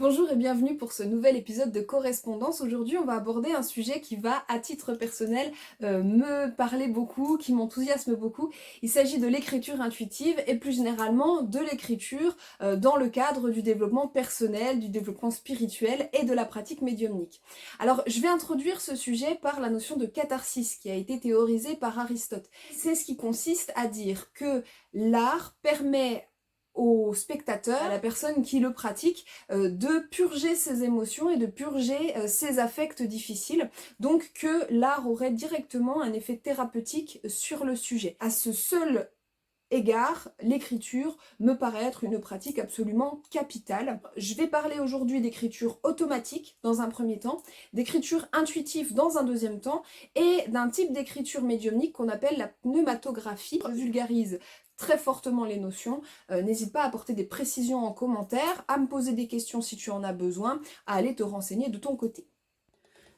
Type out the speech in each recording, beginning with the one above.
Bonjour et bienvenue pour ce nouvel épisode de Correspondance. Aujourd'hui, on va aborder un sujet qui va, à titre personnel, me parler beaucoup, qui m'enthousiasme beaucoup. Il s'agit de l'écriture intuitive et plus généralement de l'écriture dans le cadre du développement personnel, du développement spirituel et de la pratique médiumnique. Alors, je vais introduire ce sujet par la notion de catharsis qui a été théorisée par Aristote. C'est ce qui consiste à dire que l'art permet au spectateur, à la personne qui le pratique, de purger ses émotions et de purger ses affects difficiles, donc que l'art aurait directement un effet thérapeutique sur le sujet. À ce seul égard, l'écriture me paraît être une pratique absolument capitale. Je vais parler aujourd'hui d'écriture automatique dans un premier temps, d'écriture intuitive dans un deuxième temps, et d'un type d'écriture médiumnique qu'on appelle la pneumatographie. Je vulgarise très fortement les notions. N'hésite pas à apporter des précisions en commentaire, à me poser des questions si tu en as besoin, à aller te renseigner de ton côté.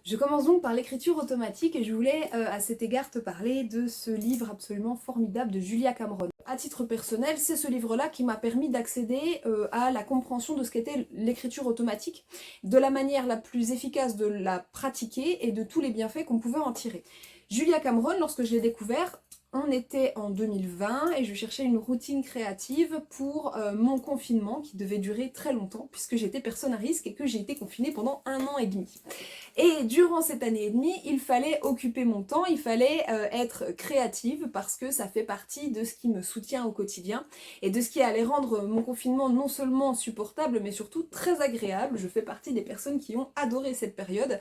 Je commence donc par l'écriture automatique et je voulais à cet égard te parler de ce livre absolument formidable de Julia Cameron. À titre personnel, c'est ce livre-là qui m'a permis d'accéder à la compréhension de ce qu'était l'écriture automatique, de la manière la plus efficace de la pratiquer et de tous les bienfaits qu'on pouvait en tirer. Julia Cameron, lorsque je l'ai découvert, on était en 2020 et je cherchais une routine créative pour mon confinement qui devait durer très longtemps puisque j'étais personne à risque et que j'ai été confinée pendant 1 an et demi. Et durant cette année et demie, il fallait occuper mon temps, il fallait être créative parce que ça fait partie de ce qui me soutient au quotidien et de ce qui allait rendre mon confinement non seulement supportable mais surtout très agréable. Je fais partie des personnes qui ont adoré cette période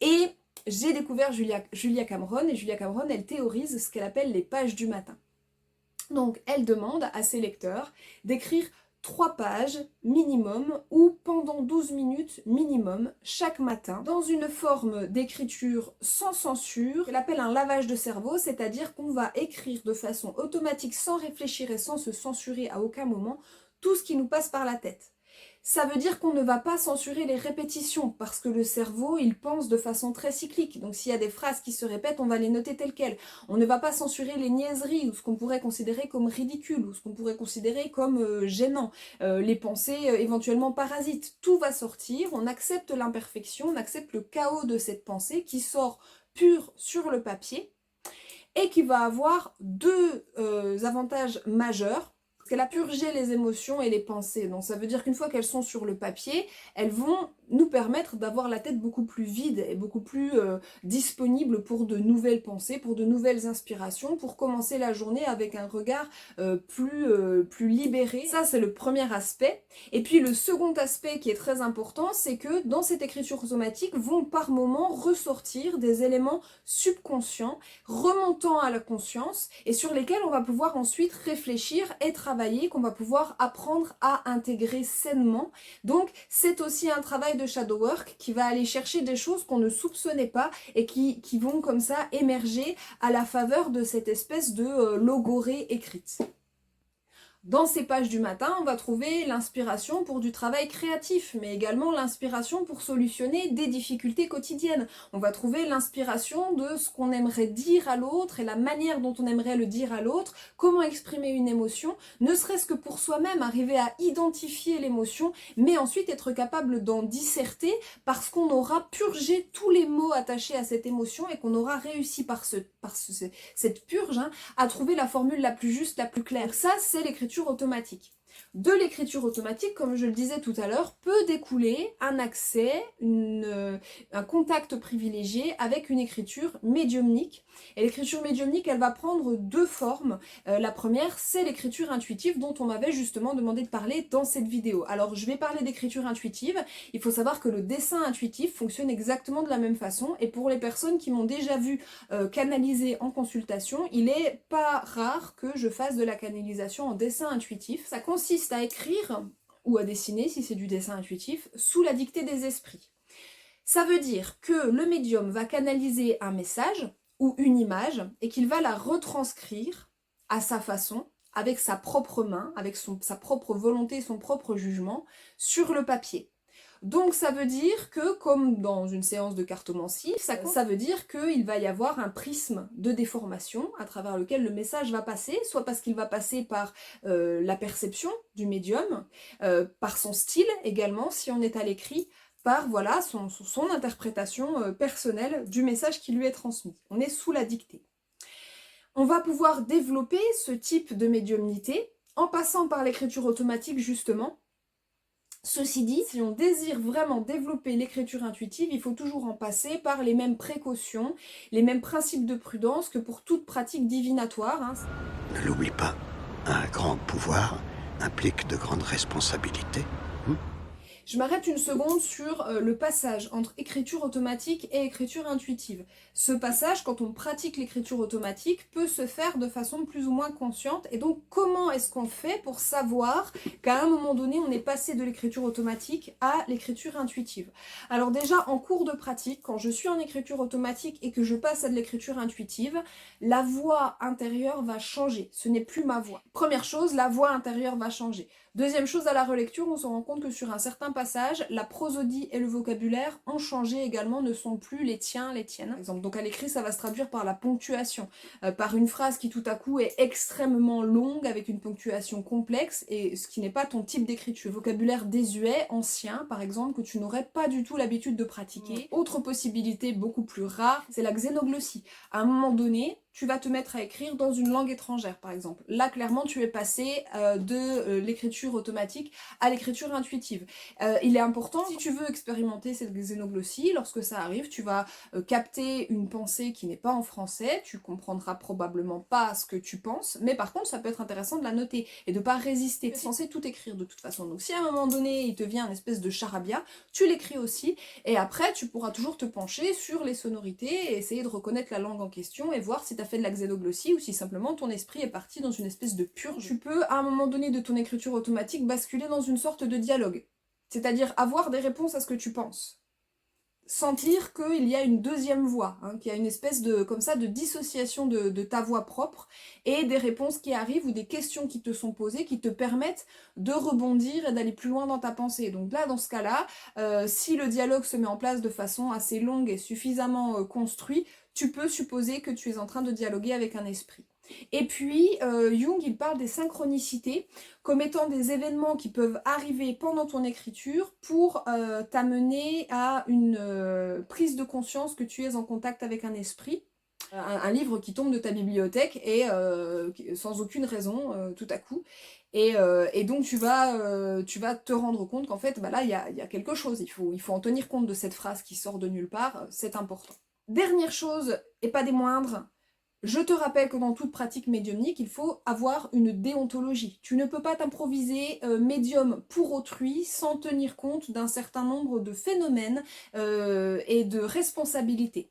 et j'ai découvert Julia Cameron et Julia Cameron, elle théorise ce qu'elle appelle les pages du matin. Donc elle demande à ses lecteurs d'écrire 3 pages minimum ou pendant 12 minutes minimum chaque matin dans une forme d'écriture sans censure. Elle appelle un lavage de cerveau, c'est-à-dire qu'on va écrire de façon automatique sans réfléchir et sans se censurer à aucun moment tout ce qui nous passe par la tête. Ça veut dire qu'on ne va pas censurer les répétitions parce que le cerveau, il pense de façon très cyclique. Donc s'il y a des phrases qui se répètent, on va les noter telles quelles. On ne va pas censurer les niaiseries ou ce qu'on pourrait considérer comme ridicule ou ce qu'on pourrait considérer comme gênant. Les pensées éventuellement parasites. Tout va sortir, on accepte l'imperfection, on accepte le chaos de cette pensée qui sort pure sur le papier et qui va avoir deux avantages majeurs. Qu'elle a purgé les émotions et les pensées. Donc ça veut dire qu'une fois qu'elles sont sur le papier, elles vont nous permettre d'avoir la tête beaucoup plus vide et beaucoup plus disponible pour de nouvelles pensées, pour de nouvelles inspirations, pour commencer la journée avec un regard plus libéré. Ça, c'est le premier aspect. Et puis le second aspect qui est très important, c'est que dans cette écriture automatique vont par moments ressortir des éléments subconscients, remontant à la conscience et sur lesquels on va pouvoir ensuite réfléchir et travailler, qu'on va pouvoir apprendre à intégrer sainement. Donc c'est aussi un travail de shadow work qui va aller chercher des choses qu'on ne soupçonnait pas et qui vont comme ça émerger à la faveur de cette espèce de logorée écrite. Dans ces pages du matin, on va trouver l'inspiration pour du travail créatif, mais également l'inspiration pour solutionner des difficultés quotidiennes. On va trouver l'inspiration de ce qu'on aimerait dire à l'autre et la manière dont on aimerait le dire à l'autre, comment exprimer une émotion, ne serait-ce que pour soi-même arriver à identifier l'émotion, mais ensuite être capable d'en disserter parce qu'on aura purgé tous les mots attachés à cette émotion et qu'on aura réussi par cette purge à trouver la formule la plus juste, la plus claire. Ça, c'est l'écriture automatique. De l'écriture automatique, comme je le disais tout à l'heure, peut découler un accès, un contact privilégié avec une écriture médiumnique. Et l'écriture médiumnique, elle va prendre 2 formes. La première, c'est l'écriture intuitive dont on m'avait justement demandé de parler dans cette vidéo. Alors, je vais parler d'écriture intuitive. Il faut savoir que le dessin intuitif fonctionne exactement de la même façon. Et pour les personnes qui m'ont déjà vu canaliser en consultation, il n'est pas rare que je fasse de la canalisation en dessin intuitif. Ça consiste à écrire ou à dessiner, si c'est du dessin intuitif, sous la dictée des esprits. Ça veut dire que le médium va canaliser un message ou une image et qu'il va la retranscrire à sa façon, avec sa propre main, avec sa propre volonté, son propre jugement, sur le papier. Donc ça veut dire que, comme dans une séance de cartomancie, ça veut dire qu'il va y avoir un prisme de déformation à travers lequel le message va passer, soit parce qu'il va passer par la perception du médium, par son style également, si on est à l'écrit, par voilà, son interprétation personnelle du message qui lui est transmis. On est sous la dictée. On va pouvoir développer ce type de médiumnité en passant par l'écriture automatique justement. Ceci dit, si on désire vraiment développer l'écriture intuitive, il faut toujours en passer par les mêmes précautions, les mêmes principes de prudence que pour toute pratique divinatoire. Ne l'oublie pas, un grand pouvoir implique de grandes responsabilités. Je m'arrête une seconde sur le passage entre écriture automatique et écriture intuitive. Ce passage, quand on pratique l'écriture automatique, peut se faire de façon plus ou moins consciente. Et donc, comment est-ce qu'on fait pour savoir qu'à un moment donné, on est passé de l'écriture automatique à l'écriture intuitive? Alors déjà, en cours de pratique, quand je suis en écriture automatique et que je passe à de l'écriture intuitive, la voix intérieure va changer. Ce n'est plus ma voix. Première chose, la voix intérieure va changer. Deuxième chose, à la relecture, on se rend compte que sur un certain passage, la prosodie et le vocabulaire ont changé également, ne sont plus les tiens, les tiennes. Par exemple, donc à l'écrit, ça va se traduire par la ponctuation, par une phrase qui tout à coup est extrêmement longue, avec une ponctuation complexe, et ce qui n'est pas ton type d'écriture. Vocabulaire désuet, ancien, par exemple, que tu n'aurais pas du tout l'habitude de pratiquer. Autre possibilité beaucoup plus rare, c'est la xénoglossie. À un moment donné, tu vas te mettre à écrire dans une langue étrangère, par exemple. Là, clairement, tu es passé de l'écriture automatique à l'écriture intuitive. Il est important, si tu veux expérimenter cette xénoglossie, lorsque ça arrive, tu vas capter une pensée qui n'est pas en français, tu comprendras probablement pas ce que tu penses, mais par contre, ça peut être intéressant de la noter et de pas résister. Tu es censé tout écrire de toute façon. Donc si à un moment donné, il te vient une espèce de charabia, tu l'écris aussi, et après, tu pourras toujours te pencher sur les sonorités et essayer de reconnaître la langue en question et voir si tu as fait de la xénoglossie ou si simplement ton esprit est parti dans une espèce de purge. Tu peux, à un moment donné de ton écriture automatique, basculer dans une sorte de dialogue. C'est-à-dire avoir des réponses à ce que tu penses. Sentir qu'il y a une deuxième voix, qu'il y a une espèce de, comme ça, de dissociation de ta voix propre et des réponses qui arrivent ou des questions qui te sont posées qui te permettent de rebondir et d'aller plus loin dans ta pensée. Donc là, dans ce cas-là, si le dialogue se met en place de façon assez longue et suffisamment construit, tu peux supposer que tu es en train de dialoguer avec un esprit. Et puis, Jung, il parle des synchronicités comme étant des événements qui peuvent arriver pendant ton écriture pour t'amener à une prise de conscience que tu es en contact avec un esprit. Un livre qui tombe de ta bibliothèque et sans aucune raison, tout à coup. Et donc tu vas te rendre compte qu'en fait, bah là, il y a quelque chose. Il faut en tenir compte de cette phrase qui sort de nulle part, c'est important. Dernière chose, et pas des moindres, je te rappelle que dans toute pratique médiumnique, il faut avoir une déontologie. Tu ne peux pas t'improviser médium pour autrui sans tenir compte d'un certain nombre de phénomènes et de responsabilités.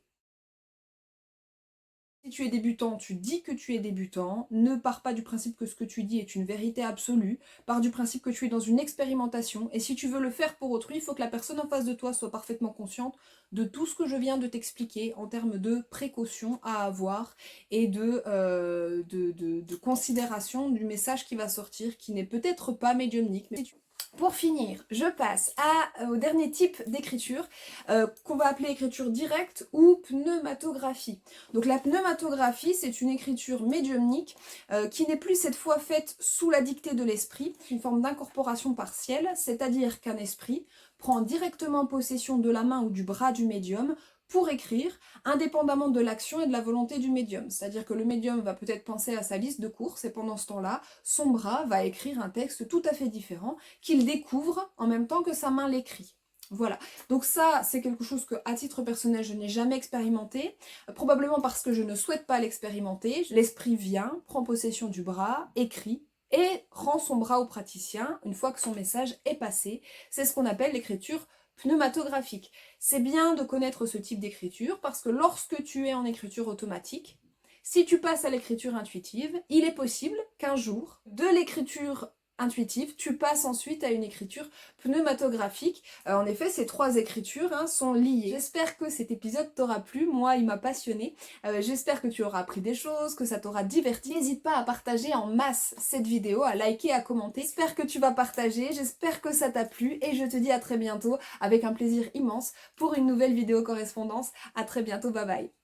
Si tu es débutant, tu dis que tu es débutant, ne pars pas du principe que ce que tu dis est une vérité absolue, pars du principe que tu es dans une expérimentation, et si tu veux le faire pour autrui, il faut que la personne en face de toi soit parfaitement consciente de tout ce que je viens de t'expliquer en termes de précautions à avoir et de considération du message qui va sortir, qui n'est peut-être pas médiumnique, mais pour finir, je passe au dernier type d'écriture qu'on va appeler écriture directe ou pneumatographie. Donc la pneumatographie, c'est une écriture médiumnique qui n'est plus cette fois faite sous la dictée de l'esprit, une forme d'incorporation partielle, c'est-à-dire qu'un esprit prend directement possession de la main ou du bras du médium pour écrire, indépendamment de l'action et de la volonté du médium. C'est-à-dire que le médium va peut-être penser à sa liste de courses et pendant ce temps-là, son bras va écrire un texte tout à fait différent qu'il découvre en même temps que sa main l'écrit. Voilà, donc ça c'est quelque chose que à titre personnel je n'ai jamais expérimenté, probablement parce que je ne souhaite pas l'expérimenter. L'esprit vient, prend possession du bras, écrit, et rend son bras au praticien une fois que son message est passé. C'est ce qu'on appelle l'écriture pneumatographique. C'est bien de connaître ce type d'écriture parce que lorsque tu es en écriture automatique, si tu passes à l'écriture intuitive, il est possible qu'un jour, de l'écriture intuitive, tu passes ensuite à une écriture pneumatographique. En effet, ces 3 écritures sont liées. J'espère que cet épisode t'aura plu, moi il m'a passionné. J'espère que tu auras appris des choses, que ça t'aura diverti. N'hésite pas à partager en masse cette vidéo, à liker, à commenter. J'espère que tu vas partager, j'espère que ça t'a plu et je te dis à très bientôt avec un plaisir immense pour une nouvelle vidéo correspondance. À très bientôt, bye bye.